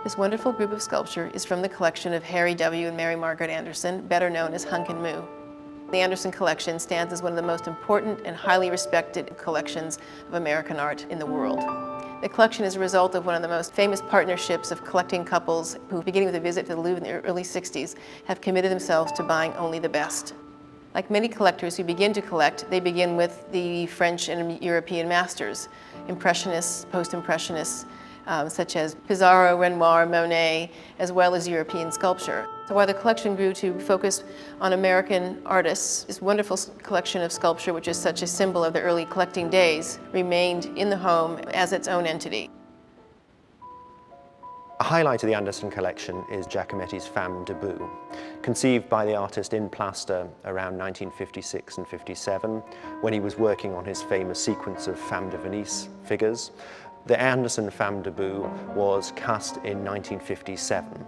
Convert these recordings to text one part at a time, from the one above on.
This wonderful group of sculpture is from the collection of Harry W. and Mary Margaret Anderson, better known as Hunk and Moo. The Anderson collection stands as one of the most important and highly respected collections of American art in the world. The collection is a result of one of the most famous partnerships of collecting couples who, beginning with a visit to the Louvre in the early 60s, have committed themselves to buying only the best. Like many collectors who begin to collect, they begin with the French and European masters, Impressionists, Post-Impressionists, such as Pissarro, Renoir, Monet, as well as European sculpture. So while the collection grew to focus on American artists, this wonderful collection of sculpture, which is such a symbol of the early collecting days, remained in the home as its own entity. A highlight of the Anderson collection is Giacometti's Femme Debout. Conceived by the artist in plaster around 1956 and 57, when he was working on his famous sequence of Femme de Venise figures. The Anderson Femme Debout was cast in 1957.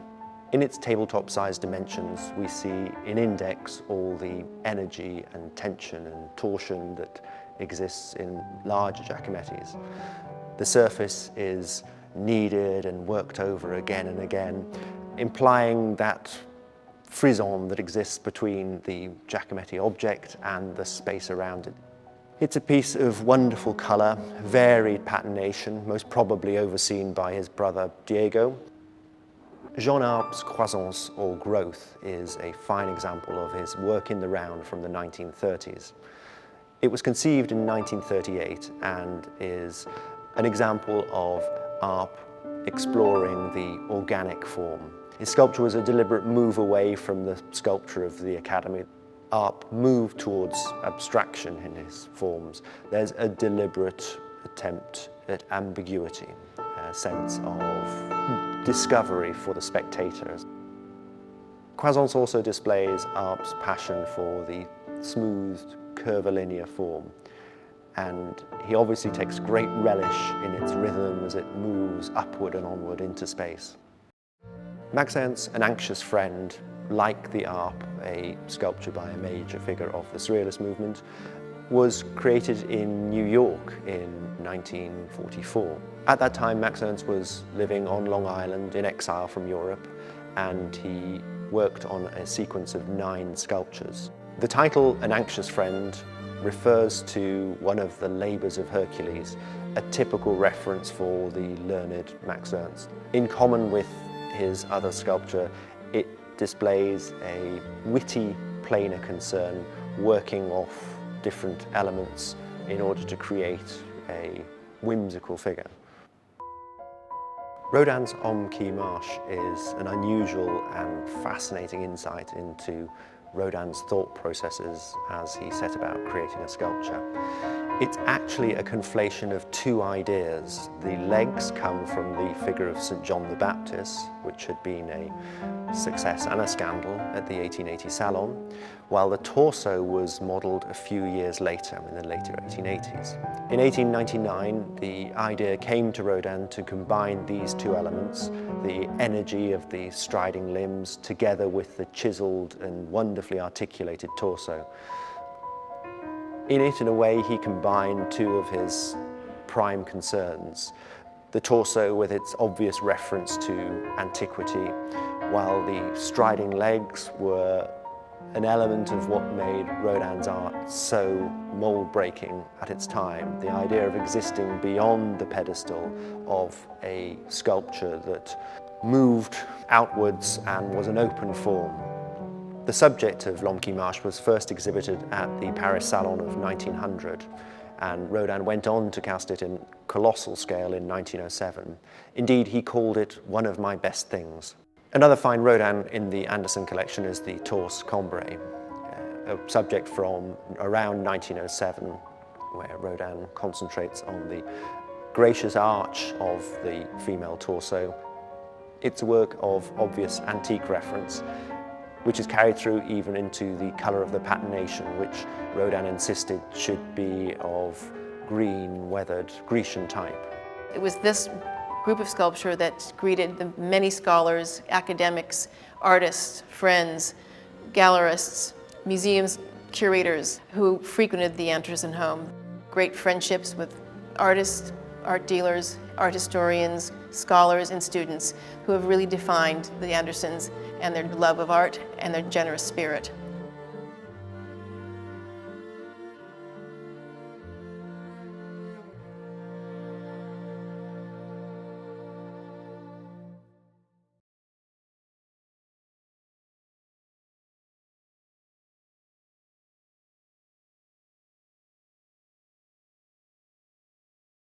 In its tabletop-sized dimensions, we see in index all the energy and tension and torsion that exists in larger Giacomettis. The surface is kneaded and worked over again and again, implying that frisson that exists between the Giacometti object and the space around it. It's a piece of wonderful colour, varied patination, most probably overseen by his brother Diego. Jean Arp's Croissance or Growth is a fine example of his work in the round from the 1930s. It was conceived in 1938 and is an example of Arp exploring the organic form. His sculpture was a deliberate move away from the sculpture of the Academy. Arp moved towards abstraction in his forms. There's a deliberate attempt at ambiguity, a sense of discovery for the spectators. Croissance also displays Arp's passion for the smooth, curvilinear form, and he obviously takes great relish in its rhythm as it moves upward and onward into space. Max Ernst's An Anxious Friend, like the Arp, a sculpture by a major figure of the Surrealist movement, was created in New York in 1944. At that time, Max Ernst was living on Long Island in exile from Europe, and he worked on a sequence of 9 sculptures. The title, An Anxious Friend, refers to one of the labours of Hercules, a typical reference for the learned Max Ernst. In common with his other sculpture, it displays a witty, plainer concern, working off different elements in order to create a whimsical figure. Rodin's Homme qui marche is an unusual and fascinating insight into Rodin's thought processes as he set about creating a sculpture. It's actually a conflation of 2 ideas. The legs come from the figure of St. John the Baptist, which had been a success and a scandal at the 1880 Salon, while the torso was modelled a few years later, in the later 1880s. In 1899, the idea came to Rodin to combine these 2 elements, the energy of the striding limbs together with the chiselled and wonderfully articulated torso. In it, in a way, he combined 2 of his prime concerns. The torso with its obvious reference to antiquity, while the striding legs were an element of what made Rodin's art so mold-breaking at its time, the idea of existing beyond the pedestal of a sculpture that moved outwards and was an open form. The subject of L'Homme qui marche was first exhibited at the Paris Salon of 1900, and Rodin went on to cast it in colossal scale in 1907. Indeed, he called it one of my best things. Another fine Rodin in the Anderson collection is the Torse Combray, a subject from around 1907, where Rodin concentrates on the gracious arch of the female torso. It's a work of obvious antique reference, which is carried through even into the colour of the patination, which Rodin insisted should be of green, weathered Grecian type. It was this group of sculpture that greeted the many scholars, academics, artists, friends, gallerists, museums, curators who frequented the Anderson home. Great friendships with artists, art dealers, art historians, scholars, and students who have really defined the Andersons and their love of art and their generous spirit.